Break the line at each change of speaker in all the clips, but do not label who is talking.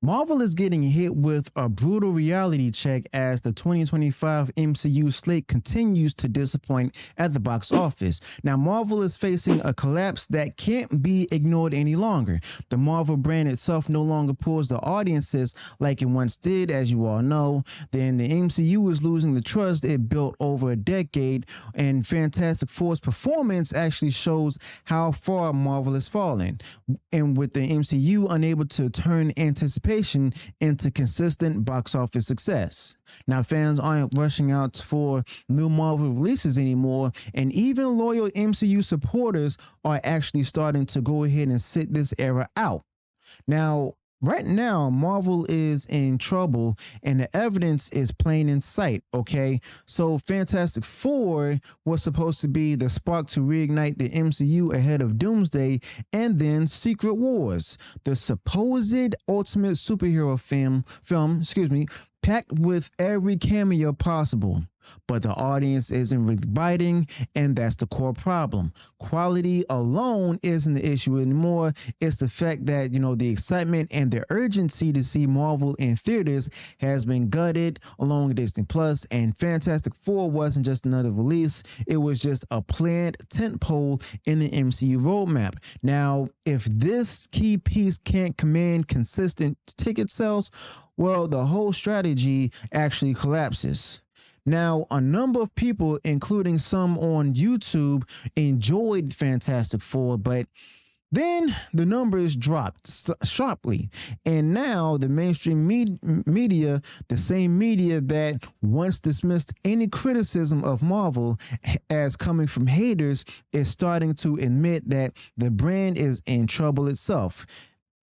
Marvel is getting hit with a brutal reality check as the 2025 MCU slate continues to disappoint at the box office. Now, Marvel is facing a collapse that can't be ignored any longer. The Marvel brand itself no longer pulls the audiences like it once did, as you all know. Then the MCU is losing the trust it built over a decade, and Fantastic Four's performance actually shows how far Marvel is falling. And with the MCU unable to turn anticipation into consistent box office success. Now, fans aren't rushing out for new Marvel releases anymore, and even loyal MCU supporters are actually starting to go ahead and sit this era out. Now, right now, Marvel is in trouble and the evidence is plain in sight, okay? So, Fantastic Four was supposed to be the spark to reignite the MCU ahead of Doomsday, and then Secret Wars, the supposed ultimate superhero film, packed with every cameo possible. But the audience isn't really biting, and that's the core problem. Quality alone isn't the issue anymore. It's the fact that, the excitement and the urgency to see Marvel in theaters has been gutted along with Disney Plus, and Fantastic Four wasn't just another release. It was just a planned tentpole in the MCU roadmap. Now, if this key piece can't command consistent ticket sales, well, the whole strategy actually collapses. Now, a number of people, including some on YouTube, enjoyed Fantastic Four, but then the numbers dropped sharply. And now the mainstream media, the same media that once dismissed any criticism of Marvel as coming from haters, is starting to admit that the brand is in trouble itself.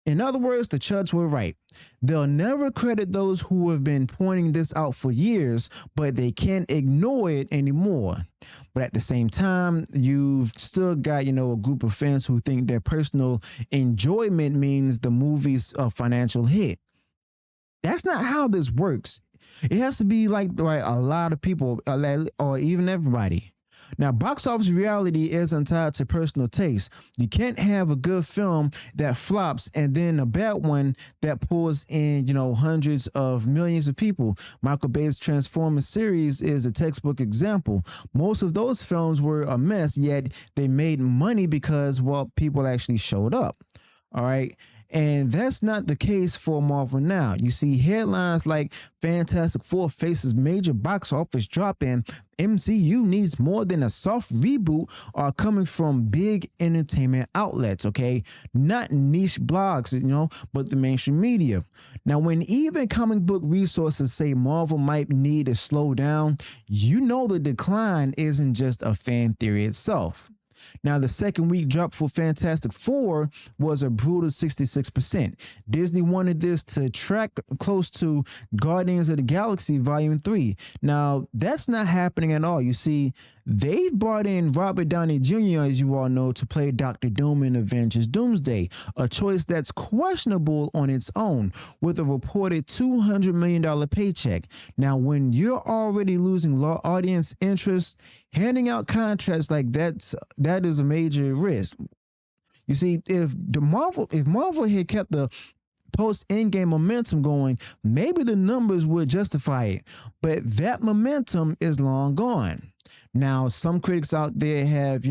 In other words, the Chuds were right. They'll never credit those who have been pointing this out for years, but they can't ignore it anymore. But at the same time, you've still got, a group of fans who think their personal enjoyment means the movie's a financial hit. That's not how this works. It has to be like a lot of people, or even everybody. Now, box office reality isn't tied to personal taste. You can't have a good film that flops and then a bad one that pulls in, hundreds of millions of people. Michael Bay's Transformers series is a textbook example. Most of those films were a mess, yet they made money because, people actually showed up. All right. And that's not the case for Marvel now. You see headlines like Fantastic Four faces major box office drop and MCU needs more than a soft reboot are coming from big entertainment outlets, okay? Not niche blogs, but the mainstream media. Now, when even comic book resources say Marvel might need to slow down, the decline isn't just a fan theory itself. Now, the second week drop for Fantastic Four was a brutal 66%. Disney wanted this to track close to Guardians of the Galaxy Volume 3. Now, that's not happening at all. You see, they've brought in Robert Downey Jr., as you all know, to play Doctor Doom in Avengers Doomsday, a choice that's questionable on its own, with a reported $200 million paycheck. Now, when you're already losing audience interest, handing out contracts like that is a major risk. You see, if Marvel had kept the post-Endgame momentum going, maybe the numbers would justify it. But that momentum is long gone. Now, some critics out there have,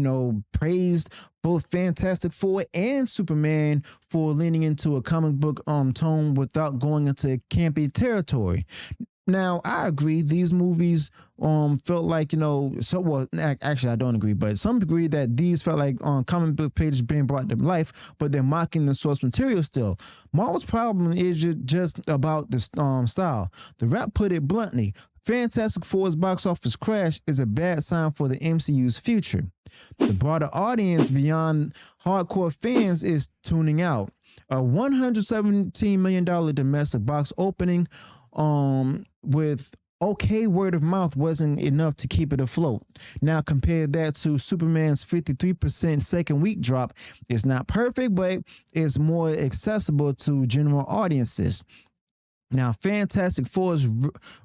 praised both Fantastic Four and Superman for leaning into a comic book tone without going into campy territory. Now, I agree. These movies felt like, actually, I don't agree, but some agree that these felt like comic book pages being brought to life, but they're mocking the source material still. Marvel's problem is just about the style. The Rap put it bluntly. Fantastic Four's box office crash is a bad sign for the MCU's future. The broader audience beyond hardcore fans is tuning out. A $117 million domestic box opening with okay word of mouth wasn't enough to keep it afloat. Now compare that to Superman's 53% second week drop. It's not perfect, but it's more accessible to general audiences. Now, Fantastic Four's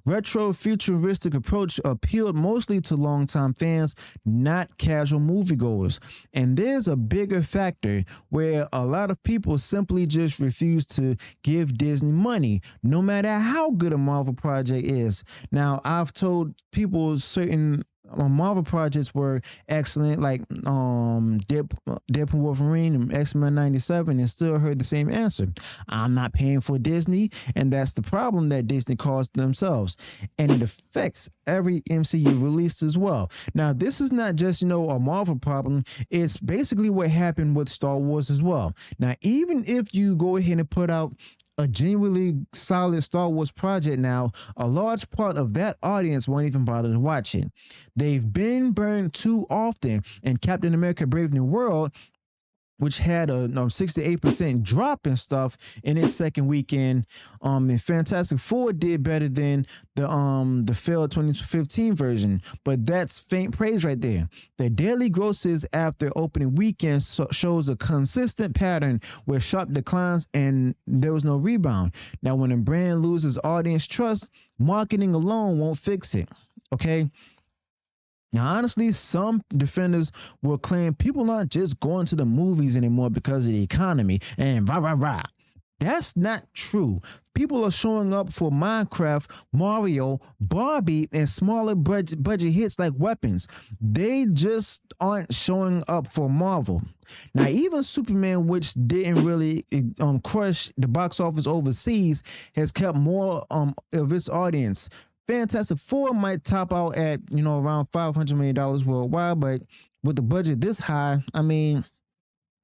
retro futuristic approach appealed mostly to longtime fans, not casual moviegoers. And there's a bigger factor where a lot of people simply just refuse to give Disney money, no matter how good a Marvel project is. Now, I've told people certain Marvel projects were excellent, like Deadpool Wolverine and X-Men 97, and still heard the same answer. I'm not paying for Disney, and that's the problem that Disney caused themselves. And it affects every MCU release as well. Now, this is not just, a Marvel problem. It's basically what happened with Star Wars as well. Now, even if you go ahead and put out a genuinely solid Star Wars project now, a large part of that audience won't even bother to watch it. They've been burned too often, and Captain America Brave New World, which had a 68% drop in stuff in its second weekend. And Fantastic Four did better than the failed 2015 version, but that's faint praise right there. The daily grosses after opening weekend shows a consistent pattern with sharp declines and there was no rebound. Now, when a brand loses audience trust, marketing alone won't fix it. Okay. Now, honestly, some defenders will claim people aren't just going to the movies anymore because of the economy and rah, rah, rah. That's not true. People are showing up for Minecraft, Mario, Barbie, and smaller budget hits like Weapons. They just aren't showing up for Marvel. Now, even Superman, which didn't really crush the box office overseas, has kept more of its audience. Fantastic Four might top out at, around $500 million worldwide, but with the budget this high, I mean,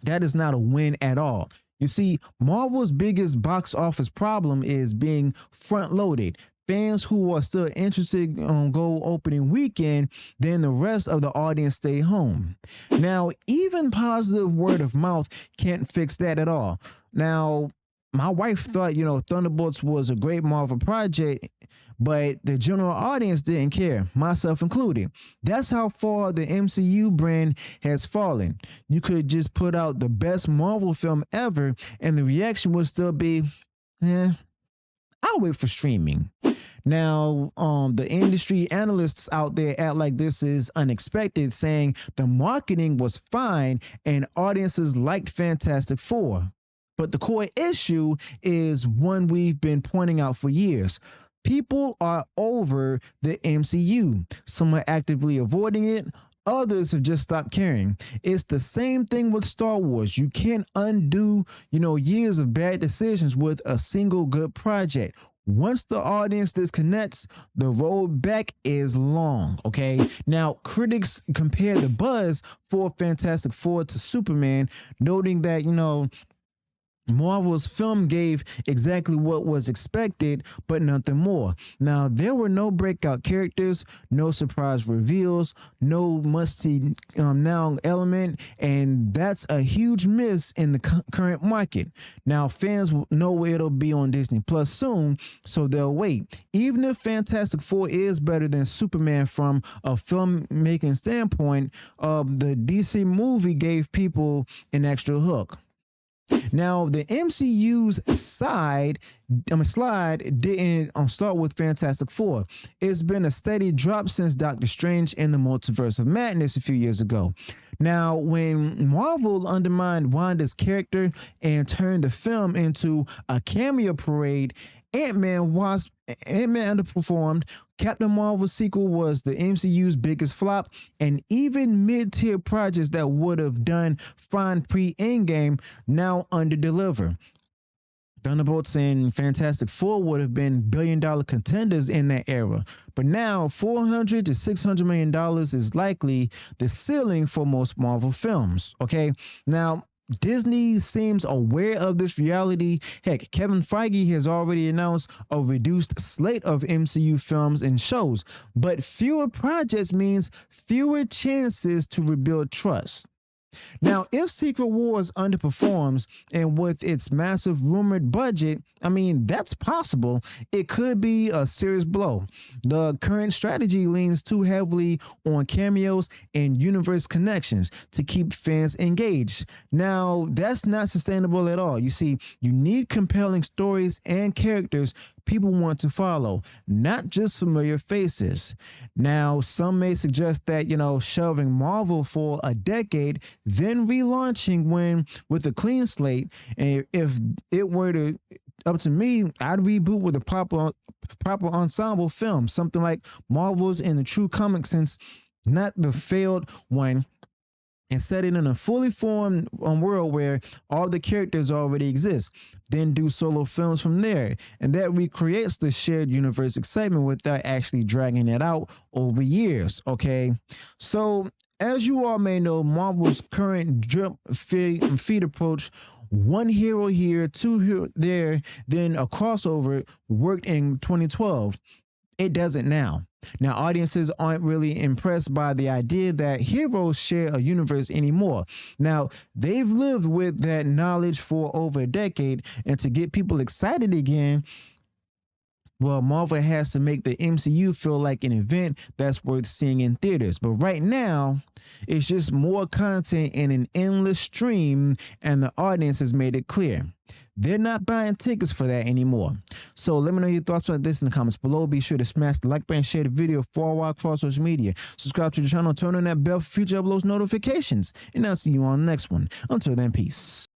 that is not a win at all. You see, Marvel's biggest box office problem is being front loaded. Fans who are still interested go opening weekend, then the rest of the audience stay home. Now, even positive word of mouth can't fix that at all. Now, my wife thought, Thunderbolts was a great Marvel project, but the general audience didn't care, myself included. That's how far the MCU brand has fallen. You could just put out the best Marvel film ever, and the reaction would still be, I'll wait for streaming. Now, the industry analysts out there act like this is unexpected, saying the marketing was fine and audiences liked Fantastic Four. But the core issue is one we've been pointing out for years. People are over the MCU. Some are actively avoiding it. Others have just stopped caring. It's the same thing with Star Wars. You can't undo, years of bad decisions with a single good project. Once the audience disconnects, the road back is long, okay? Now, critics compare the buzz for Fantastic Four to Superman, noting that, Marvel's film gave exactly what was expected, but nothing more. Now, there were no breakout characters, no surprise reveals, no must-see now element, and that's a huge miss in the current market. Now, fans know it'll be on Disney Plus soon, so they'll wait. Even if Fantastic Four is better than Superman from a filmmaking standpoint, the DC movie gave people an extra hook. Now, the MCU's slide didn't start with Fantastic Four. It's been a steady drop since Doctor Strange in the Multiverse of Madness a few years ago. Now, when Marvel undermined Wanda's character and turned the film into a cameo parade, Ant-Man underperformed. Captain Marvel's sequel was the MCU's biggest flop, and even mid-tier projects that would have done fine pre-Endgame now underdeliver. Thunderbolts and Fantastic Four would have been billion-dollar contenders in that era, but now $400 to $600 million is likely the ceiling for most Marvel films. Okay, now Disney seems aware of this reality. Heck, Kevin Feige has already announced a reduced slate of MCU films and shows, but fewer projects means fewer chances to rebuild trust. Now, if Secret Wars underperforms and with its massive rumored budget, I mean, that's possible. It could be a serious blow. The current strategy leans too heavily on cameos and universe connections to keep fans engaged. Now, that's not sustainable at all. You see, you need compelling stories and characters people want to follow, not just familiar faces. Now, some may suggest that, shelving Marvel for a decade, then relaunching with a clean slate. And if it were to up to me, I'd reboot with a proper ensemble film, something like Marvel's in the true comic sense, not the failed one, and set it in a fully formed world where all the characters already exist. Then do solo films from there. And that recreates the shared universe excitement without actually dragging it out over years. Okay. So, as you all may know, Marvel's current drip feed approach, one hero here, two hero there, then a crossover worked in 2012. It doesn't now. Now, audiences aren't really impressed by the idea that heroes share a universe anymore. Now, they've lived with that knowledge for over a decade, and to get people excited again, well, Marvel has to make the MCU feel like an event that's worth seeing in theaters. But right now, it's just more content in an endless stream, and the audience has made it clear. They're not buying tickets for that anymore. So let me know your thoughts about this in the comments below. Be sure to smash the like button, share the video far across social media. Subscribe to the channel, turn on that bell for future uploads notifications. And I'll see you on the next one. Until then, peace.